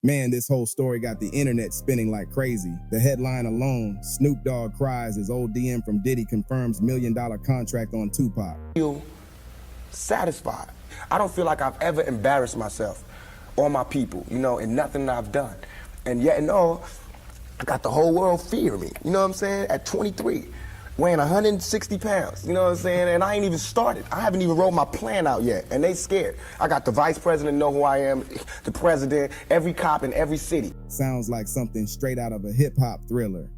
Man, this whole story got the internet spinning like crazy. The headline alone, Snoop Dogg cries as old DM from Diddy confirms $1 million contract on Tupac. Feel satisfied. I don't feel like I've ever embarrassed myself or my people, in nothing that I've done. And yet and all, I got the whole world fearing me, you know what I'm saying? At 23, weighing 160 pounds, you know what I'm saying? And I ain't even started. I haven't even wrote my plan out yet, and they scared. I got the vice president know who I am, the president, every cop in every city. Sounds like something straight out of a hip-hop thriller.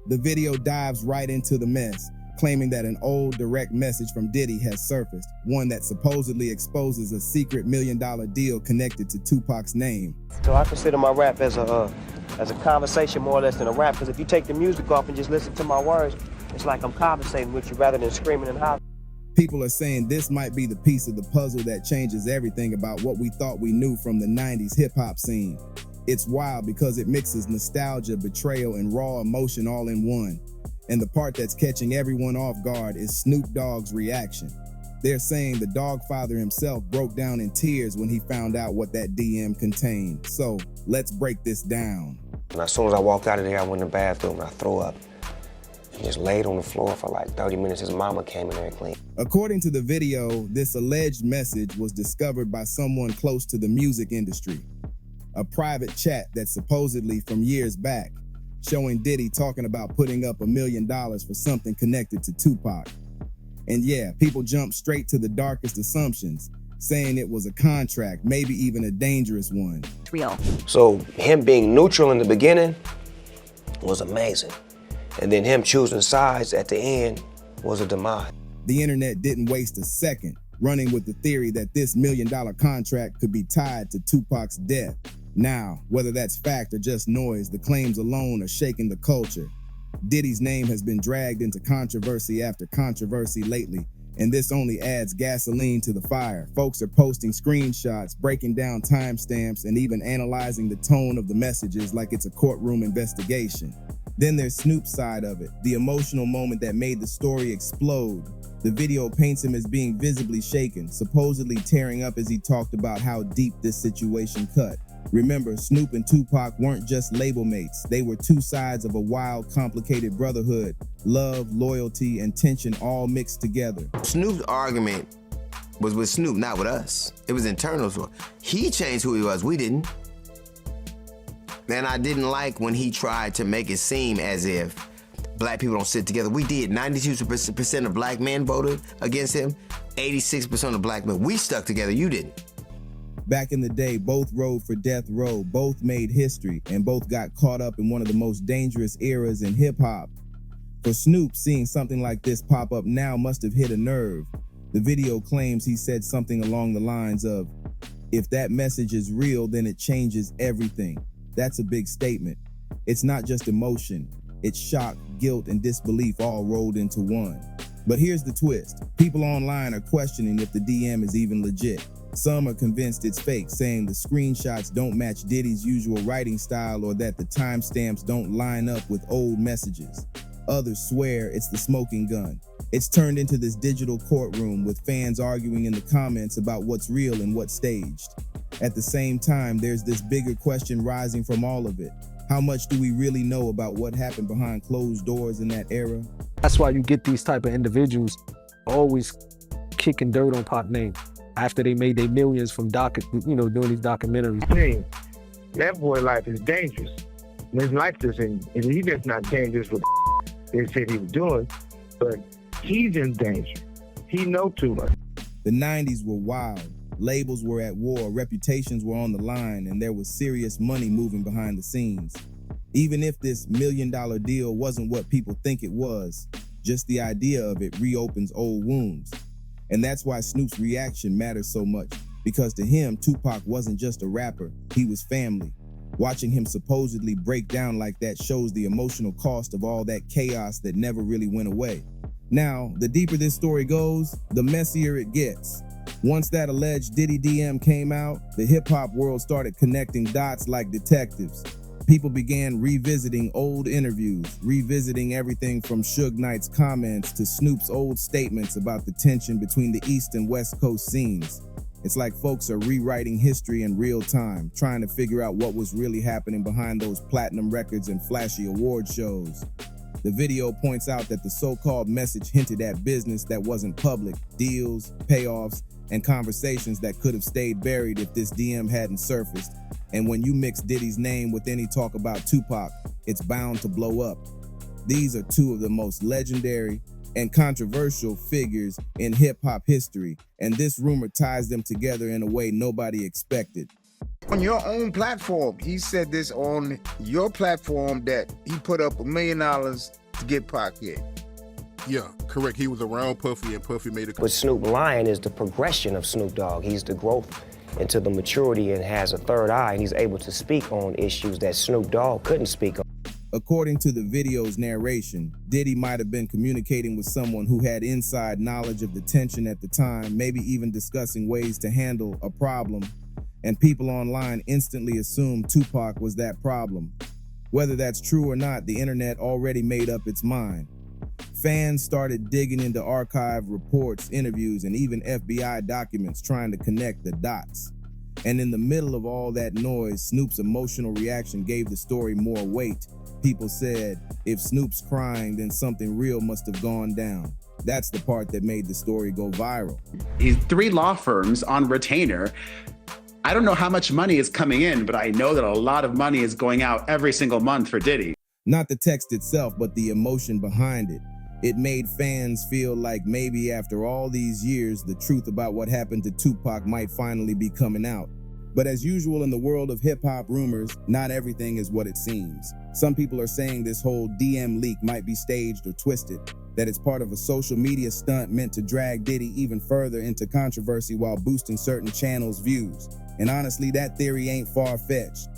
The video dives right into the mess, claiming that an old direct message from Diddy has surfaced, one that supposedly exposes a secret $1 million deal connected to Tupac's name. So I consider my rap as a conversation more or less than a rap, because if you take the music off and just listen to my words, it's like I'm conversating with you rather than screaming and hollering. People are saying this might be the piece of the puzzle that changes everything about what we thought we knew from the 90s hip-hop scene. It's wild because it mixes nostalgia, betrayal, and raw emotion all in one. And the part that's catching everyone off guard is Snoop Dogg's reaction. They're saying the Dogfather himself broke down in tears when he found out what that DM contained. So let's break this down. And as soon as I walked out of there, I went in the bathroom and I threw up. And just laid on the floor for like 30 minutes. His mama came in there and cleaned. According to the video, this alleged message was discovered by someone close to the music industry. A private chat that's supposedly from years back, showing Diddy talking about putting up $1 million for something connected to Tupac. And yeah, people jump straight to the darkest assumptions, saying it was a contract, maybe even a dangerous one. It's real. So him being neutral in the beginning was amazing. And then him choosing sides at the end was a demise. The internet didn't waste a second running with the theory that this $1 million contract could be tied to Tupac's death. Now, whether that's fact or just noise, the claims alone are shaking the culture. Diddy's name has been dragged into controversy after controversy lately, and this only adds gasoline to the fire. Folks are posting screenshots, breaking down timestamps, and even analyzing the tone of the messages like it's a courtroom investigation. Then there's Snoop's side of it, the emotional moment that made the story explode. The video paints him as being visibly shaken, supposedly tearing up as he talked about how deep this situation cut. Remember, Snoop and Tupac weren't just label mates. They were two sides of a wild, complicated brotherhood. Love, loyalty, and tension all mixed together. Snoop's argument was with Snoop, not with us. It was internal. So he changed who he was, we didn't. And I didn't like when he tried to make it seem as if black people don't sit together. We did. 92% of black men voted against him. 86% of black men. We stuck together, you didn't. Back in the day, both rode for death row, both made history, and both got caught up in one of the most dangerous eras in hip-hop. For Snoop, seeing something like this pop up now must have hit a nerve. The video claims he said something along the lines of, "If that message is real, then it changes everything." That's a big statement. It's not just emotion, it's shock, guilt, and disbelief all rolled into one. But here's the twist. People online are questioning if the DM is even legit. Some are convinced it's fake, saying the screenshots don't match Diddy's usual writing style or that the timestamps don't line up with old messages. Others swear it's the smoking gun. It's turned into this digital courtroom with fans arguing in the comments about what's real and what's staged. At the same time, there's this bigger question rising from all of it. How much do we really know about what happened behind closed doors in that era? That's why you get these type of individuals always kicking dirt on Pop name after they made their millions from doing these documentaries. Hey, that boy life is dangerous. His life isn't, he just not dangerous with they said he was doing, but he's in danger. He know too much. The 90s were wild. Labels were at war, reputations were on the line, and there was serious money moving behind the scenes. Even if this $1 million deal wasn't what people think it was, just the idea of it reopens old wounds. And that's why Snoop's reaction matters so much, because to him, Tupac wasn't just a rapper, he was family. Watching him supposedly break down like that shows the emotional cost of all that chaos that never really went away. Now, the deeper this story goes, the messier it gets. Once that alleged Diddy DM came out, the hip-hop world started connecting dots like detectives. People began revisiting old interviews, revisiting everything from Suge Knight's comments to Snoop's old statements about the tension between the East and West Coast scenes. It's like folks are rewriting history in real time, trying to figure out what was really happening behind those platinum records and flashy award shows. The video points out that the so-called message hinted at business that wasn't public, deals, payoffs, and conversations that could have stayed buried if this DM hadn't surfaced. And when you mix Diddy's name with any talk about Tupac, it's bound to blow up. These are two of the most legendary and controversial figures in hip-hop history, and this rumor ties them together in a way nobody expected. On your own platform, he said this on your platform that he put up $1 million to get Pac here. Yeah, correct. He was around Puffy, and Puffy made it. What Snoop lying is the progression of Snoop Dogg. He's the growth into the maturity and has a third eye, and he's able to speak on issues that Snoop Dogg couldn't speak on. According to the video's narration, Diddy might have been communicating with someone who had inside knowledge of the tension at the time, maybe even discussing ways to handle a problem, and people online instantly assumed Tupac was that problem. Whether that's true or not, the internet already made up its mind. Fans started digging into archive reports, interviews, and even FBI documents trying to connect the dots. And in the middle of all that noise, Snoop's emotional reaction gave the story more weight. People said, if Snoop's crying, then something real must have gone down. That's the part that made the story go viral. He's 3 law firms on retainer. I don't know how much money is coming in, but I know that a lot of money is going out every single month for Diddy. Not the text itself, but the emotion behind it. It made fans feel like maybe after all these years, the truth about what happened to Tupac might finally be coming out. But as usual in the world of hip-hop rumors, not everything is what it seems. Some people are saying this whole DM leak might be staged or twisted, that it's part of a social media stunt meant to drag Diddy even further into controversy while boosting certain channels' views. And honestly, that theory ain't far-fetched.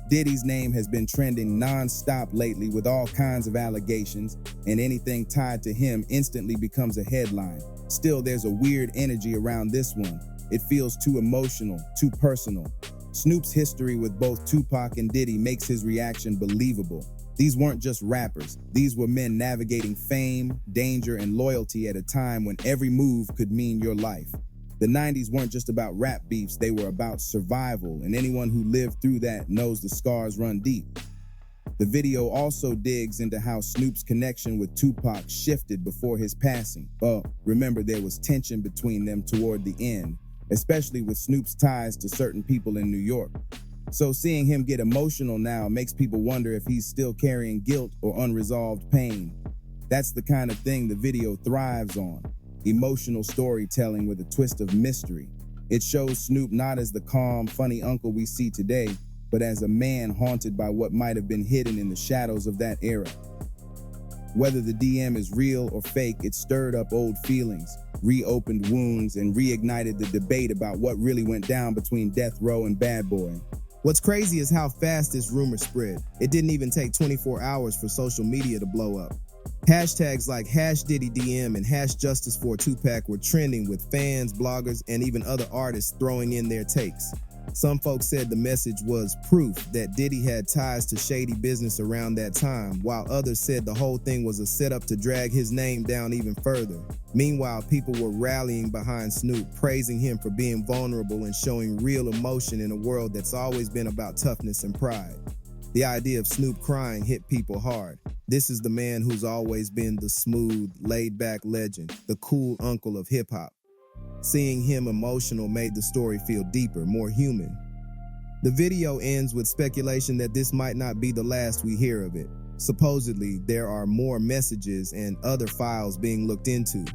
Diddy's name has been trending non-stop lately with all kinds of allegations, and anything tied to him instantly becomes a headline. Still, there's a weird energy around this one. It feels too emotional, too personal. Snoop's history with both Tupac and Diddy makes his reaction believable. These weren't just rappers. These were men navigating fame, danger, and loyalty at a time when every move could mean your life. The 90s weren't just about rap beefs, they were about survival, and anyone who lived through that knows the scars run deep. The video also digs into how Snoop's connection with Tupac shifted before his passing. Well, remember there was tension between them toward the end, especially with Snoop's ties to certain people in New York. So seeing him get emotional now makes people wonder if he's still carrying guilt or unresolved pain. That's the kind of thing the video thrives on. Emotional storytelling with a twist of mystery. It shows Snoop not as the calm, funny uncle we see today, but as a man haunted by what might have been hidden in the shadows of that era. Whether the DM is real or fake, it stirred up old feelings, reopened wounds, and reignited the debate about what really went down between Death Row and Bad Boy. What's crazy is how fast this rumor spread. It didn't even take 24 hours for social media to blow up. Hashtags like #DiddyDM and #JusticeForTupac were trending with fans, bloggers, and even other artists throwing in their takes. Some folks said the message was proof that Diddy had ties to shady business around that time, while others said the whole thing was a setup to drag his name down even further. Meanwhile, people were rallying behind Snoop, praising him for being vulnerable and showing real emotion in a world that's always been about toughness and pride. The idea of Snoop crying hit people hard. This is the man who's always been the smooth, laid-back legend, the cool uncle of hip-hop. Seeing him emotional made the story feel deeper, more human. The video ends with speculation that this might not be the last we hear of it. Supposedly, there are more messages and other files being looked into.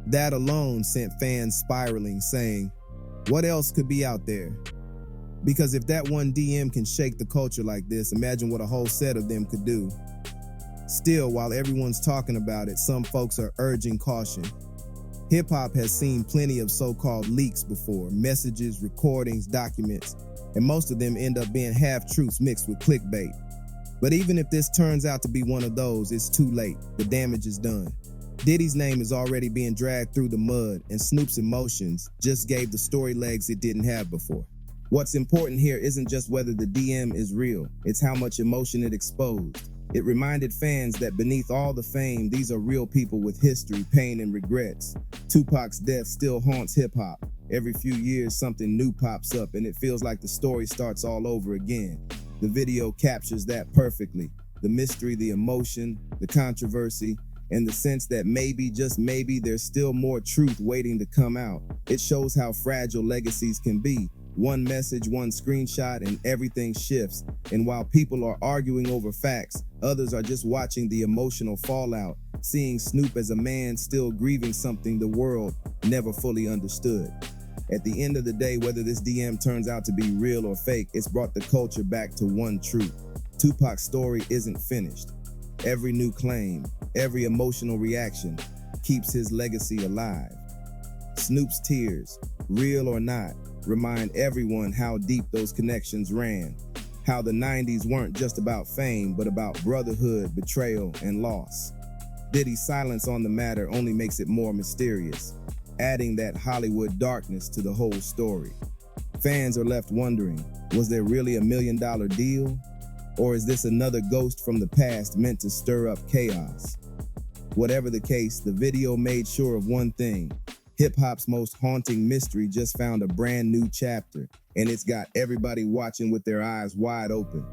That alone sent fans spiraling, saying, what else could be out there? Because if that one DM can shake the culture like this, imagine what a whole set of them could do. Still, while everyone's talking about it, some folks are urging caution. Hip-hop has seen plenty of so-called leaks before, messages, recordings, documents, and most of them end up being half-truths mixed with clickbait. But even if this turns out to be one of those, it's too late. The damage is done. Diddy's name is already being dragged through the mud, and Snoop's emotions just gave the story legs it didn't have before. What's important here isn't just whether the DM is real, it's how much emotion it exposed. It reminded fans that beneath all the fame, these are real people with history, pain, and regrets. Tupac's death still haunts hip-hop. Every few years, something new pops up, and it feels like the story starts all over again. The video captures that perfectly. The mystery, the emotion, the controversy, and the sense that maybe, just maybe, there's still more truth waiting to come out. It shows how fragile legacies can be. One message, one screenshot, and everything shifts. And while people are arguing over facts, others are just watching the emotional fallout, seeing Snoop as a man still grieving something the world never fully understood. At the end of the day, whether this DM turns out to be real or fake, it's brought the culture back to one truth. Tupac's story isn't finished. Every new claim, every emotional reaction keeps his legacy alive. Snoop's tears, real or not, remind everyone how deep those connections ran, how the 90s weren't just about fame, but about brotherhood, betrayal, and loss. Diddy's silence on the matter only makes it more mysterious, adding that Hollywood darkness to the whole story. Fans are left wondering, was there really $1 million deal? Or is this another ghost from the past meant to stir up chaos? Whatever the case, the video made sure of one thing. Hip-hop's most haunting mystery just found a brand new chapter, and it's got everybody watching with their eyes wide open.